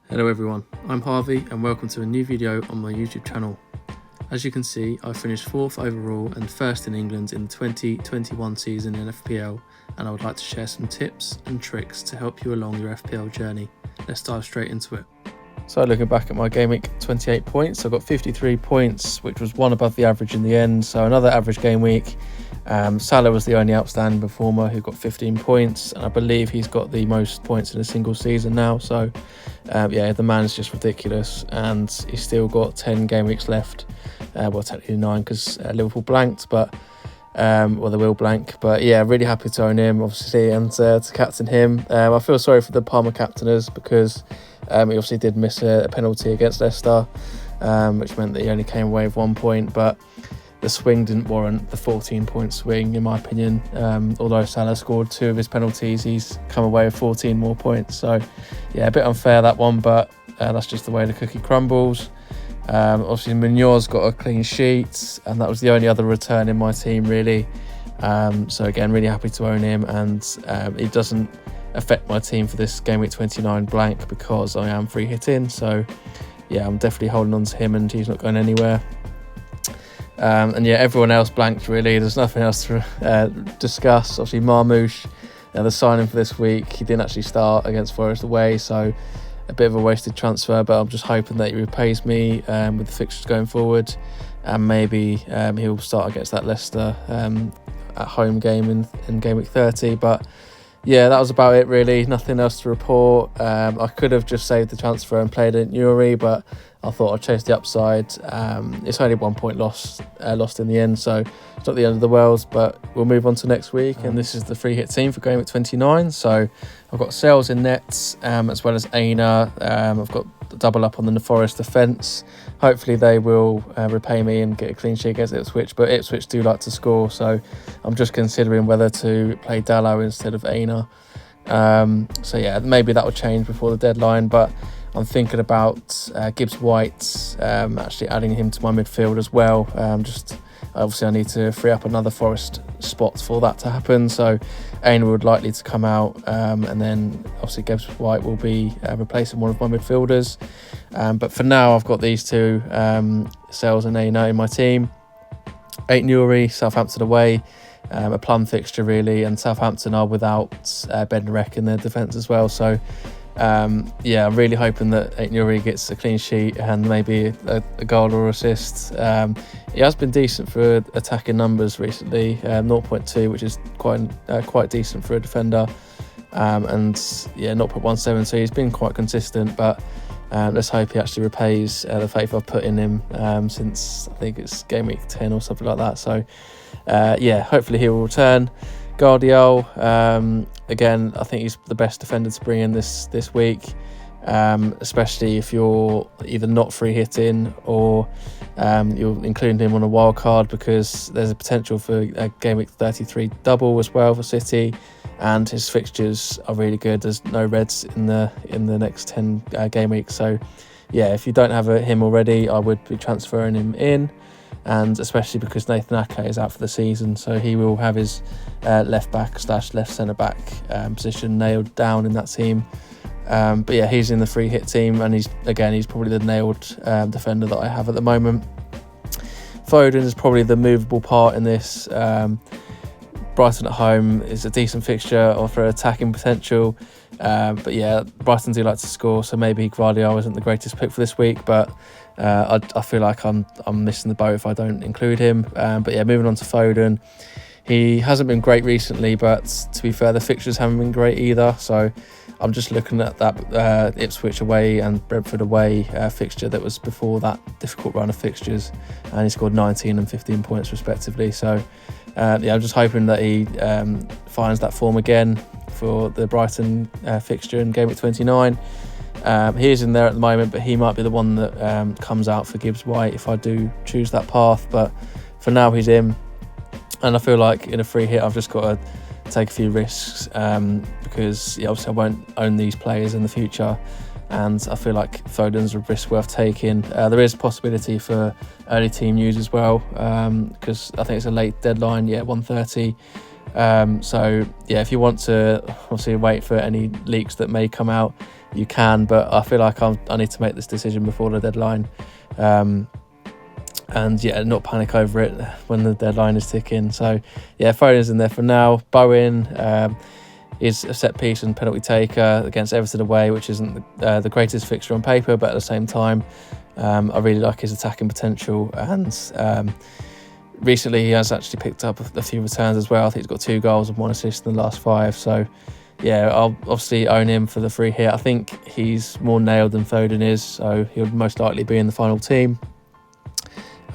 Hello everyone, I'm Harvey and welcome to a new video on my YouTube channel. As you can see, I finished 4th overall and 1st in England in the 2021 season in FPL, and I would like to share some tips and tricks to help you along your FPL journey. Let's dive straight into it. So looking back at my game week 28 points, I got 53 points, which was one above the average in the end, so another average game week. Salah was the only outstanding performer who got 15 points, and I believe he's got the most points in a single season now. So yeah, the man's just ridiculous, and he's still got 10 game weeks left. Well, technically 9 because Liverpool blanked, but well, they will blank. But yeah, really happy to own him, obviously, and to captain him. I feel sorry for the Palmer captainers because he obviously did miss a penalty against Leicester, which meant that he only came away with 1 point, but the swing didn't warrant the 14-point swing, in my opinion. Although Salah scored 2 of his penalties, he's come away with 14 more points. So, yeah, a bit unfair that one, but that's just the way the cookie crumbles. Obviously, Munoz got a clean sheet, and that was the only other return in my team, really. So, again, really happy to own him, and it doesn't affect my team for this game week 29 blank because I am free hitting. So, yeah, I'm definitely holding on to him, and he's not going anywhere. And yeah, everyone else blanked really. There's nothing else to discuss. Obviously, Marmoush, the signing for this week, he didn't actually start against Forest away, so a bit of a wasted transfer, but I'm just hoping that he repays me with the fixtures going forward, and maybe he'll start against that Leicester at home game in game week 30. But yeah, that was about it really. Nothing else to report. I could have just saved the transfer and played at Newry, but I thought I'd chase the upside. It's only 1 point lost in the end, so it's not the end of the world, but we'll move on to next week. And this is the free hit team for game week 29. So I've got Sales in nets, as well as Aina. I've got double up on the Forest defence. Hopefully they will repay me and get a clean sheet against Ipswich, but Ipswich do like to score, so I'm just considering whether to play Dallow instead of Aina. So yeah, maybe that will change before the deadline, but I'm thinking about Gibbs White, actually adding him to my midfield as well. Obviously I need to free up another Forest spot for that to happen, so Aina would likely to come out, and then obviously Gibbs White will be replacing one of my midfielders. But for now I've got these two, Sales and Aina, in my team. 8 Newry, Southampton away, a plum fixture really, and Southampton are without Bednarek in their defence as well, so yeah, I'm really hoping that 8 Newry gets a clean sheet and maybe a goal or assist. He has been decent for attacking numbers recently, 0.2, which is quite decent for a defender, and yeah, 0.17, so he's been quite consistent, but let's hope he actually repays the faith I've put in him since I think it's game week 10 or something like that. So yeah, hopefully he will return. Guardiola, again, I think he's the best defender to bring in this week, especially if you're either not free hitting or you're including him on a wild card, because there's a potential for a game week 33 double as well for City, and his fixtures are really good. There's no reds in the next 10 game weeks, so yeah, if you don't have him already, I would be transferring him in. And especially because Nathan Ake is out for the season, so he will have his left back / left centre back position nailed down in that team. But yeah, he's in the free hit team, and he's probably the nailed defender that I have at the moment. Foden is probably the movable part in this. Brighton at home is a decent fixture, offer attacking potential. But yeah, Brighton do like to score, so maybe Guardiola isn't the greatest pick for this week, but I feel like I'm missing the boat if I don't include him. But yeah, moving on to Foden. He hasn't been great recently, but to be fair, the fixtures haven't been great either. So I'm just looking at that Ipswich away and Brentford away fixture that was before that difficult run of fixtures, and he scored 19 and 15 points respectively. So yeah, I'm just hoping that he finds that form again for the Brighton fixture in game week 29. He is in there at the moment, but he might be the one that comes out for Gibbs White if I do choose that path. But for now, he's in, and I feel like in a free hit, I've just got to take a few risks because yeah, obviously I won't own these players in the future, and I feel like Foden's a risk worth taking. There is possibility for early team news as well, because I think it's a late deadline, 1:30. So yeah, if you want to obviously wait for any leaks that may come out, you can, but I feel like I need to make this decision before the deadline. And yeah, not panic over it when the deadline is ticking. So yeah, Foden's in there for now. Bowen is a set piece and penalty taker against Everton away, which isn't the greatest fixture on paper, but at the same time, I really like his attacking potential. And recently he has actually picked up a few returns as well. I think he's got 2 goals and 1 assist in the last 5. So yeah, I'll obviously own him for the free hit. I think he's more nailed than Foden is, so he'll most likely be in the final team.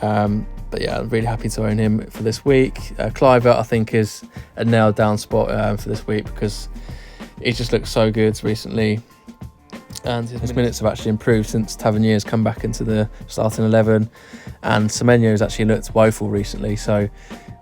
But yeah, I'm really happy to own him for this week. Cliver, I think, is a nailed down spot for this week because he just looks so good recently. And his minutes have actually improved since Tavernier's come back into the starting 11. And Semenyo's actually looked woeful recently. So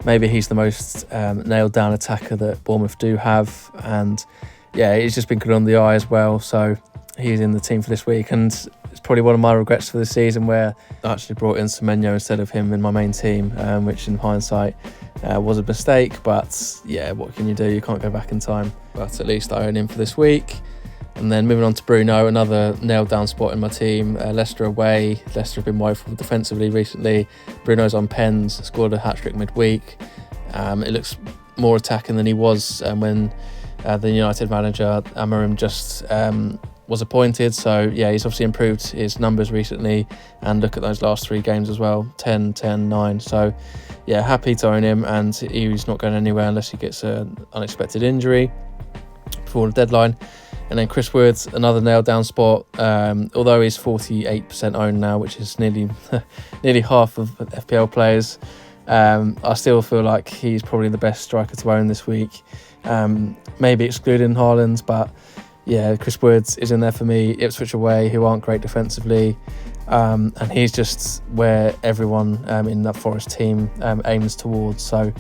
maybe he's the most nailed down attacker that Bournemouth do have. And yeah, he's just been good on the eye as well. So he's in the team for this week. And it's probably one of my regrets for the season where I actually brought in Semenyo instead of him in my main team, which in hindsight was a mistake. But yeah, what can you do? You can't go back in time. But at least I own him for this week. And then moving on to Bruno, another nailed down spot in my team. Leicester away. Leicester have been woeful defensively recently. Bruno's on pens, scored a hat-trick midweek. It looks more attacking than he was when the United manager Amorim just was appointed. So yeah, he's obviously improved his numbers recently, and look at those last 3 games as well, 10, 10, 9. So yeah, happy to own him, and he's not going anywhere unless he gets an unexpected injury before the deadline. And then Chris Wood, another nailed down spot, although he's 48% owned now, which is nearly half of FPL players. I still feel like he's probably the best striker to own this week, maybe excluding Haaland, but yeah, Chris Wood is in there for me. Ipswich away, who aren't great defensively, and he's just where everyone in that Forest team aims towards. So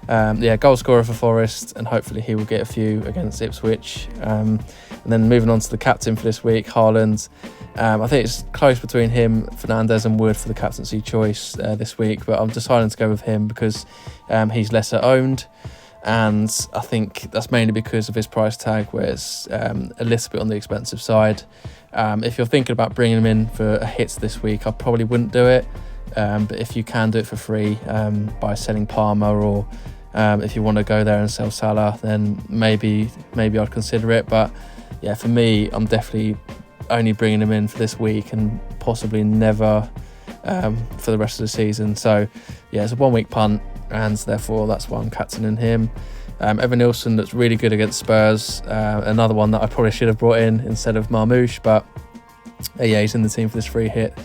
yeah, goal scorer for Forest, and hopefully he will get a few against Ipswich. And then moving on to the captain for this week, Haaland. I think it's close between him, Fernandes and Wood for the captaincy choice this week, but I'm deciding to go with him because he's lesser owned. And I think that's mainly because of his price tag, where it's a little bit on the expensive side. If you're thinking about bringing him in for a hit this week, I probably wouldn't do it. But if you can do it for free by selling Palmer, or if you want to go there and sell Salah, then maybe I'd consider it. But yeah, for me, I'm definitely only bringing him in for this week and possibly never for the rest of the season. So yeah, it's a 1-week punt, and therefore that's why I'm captaining him. Evan Nilsson looks really good against Spurs. Another one that I probably should have brought in instead of Marmoush, but yeah, he's in the team for this free hit,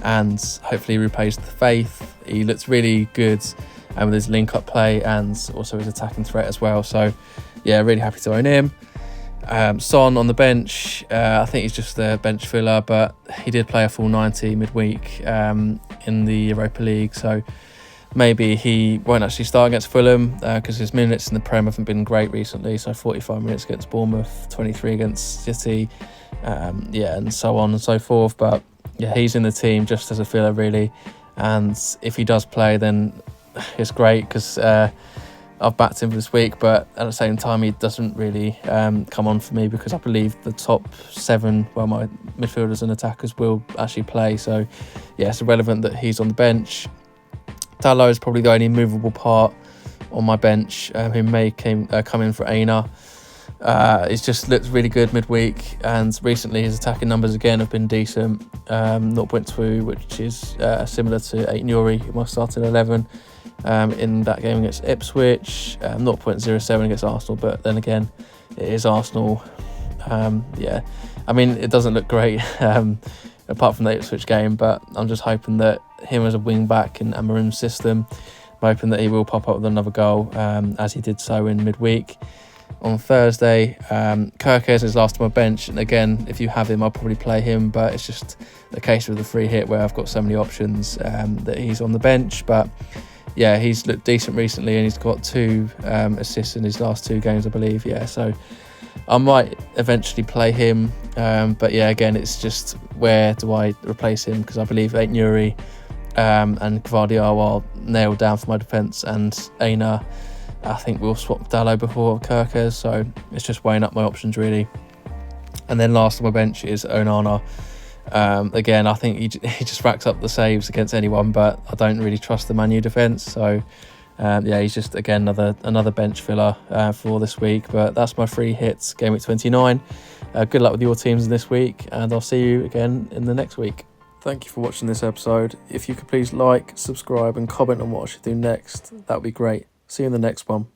and hopefully he repays the faith. He looks really good with his link-up play and also his attacking threat as well. So yeah, really happy to own him. Son on the bench, I think he's just a bench filler, but he did play a full 90 midweek in the Europa League, so maybe he won't actually start against Fulham because his minutes in the Prem haven't been great recently. So 45 minutes against Bournemouth, 23 against City, yeah, and so on and so forth. But yeah, he's in the team just as a filler really, and if he does play, then it's great because I've backed him for this week, but at the same time he doesn't really come on for me because I believe the top 7, well, my midfielders and attackers will actually play. So yeah, it's irrelevant that he's on the bench. Dalot is probably the only movable part on my bench who may come in for Aina. He's just looked really good midweek, and recently his attacking numbers again have been decent. 0.2, which is similar to Nuri, who my starting 11 in that game against Ipswich. 0.07 against Arsenal, but then again, it is Arsenal. Yeah, I mean, it doesn't look great apart from the Ipswich game, but I'm just hoping that him as a wing back in Amorim's system, I'm hoping that he will pop up with another goal as he did so in midweek. On Thursday, Kirkes is last on my bench, and again, if you have him, I'll probably play him, but it's just the case with the free hit where I've got so many options that he's on the bench. But yeah, he's looked decent recently, and he's got 2 assists in his last 2 games, I believe. Yeah, so I might eventually play him, but yeah, again, it's just where do I replace him, because I believe Nuri and Gvardiol are nailed down for my defence, and Aina, I think we'll swap Dalot before Kirkes, so it's just weighing up my options really. And then last on my bench is Onana. Again, I think he just racks up the saves against anyone, but I don't really trust the Man U defence. So yeah, he's just, again, another bench filler for this week. But that's my 3 hits, Game Week 29. Good luck with your teams this week, and I'll see you again in the next week. Thank you for watching this episode. If you could please like, subscribe and comment on what I should do next, that would be great. See you in the next one.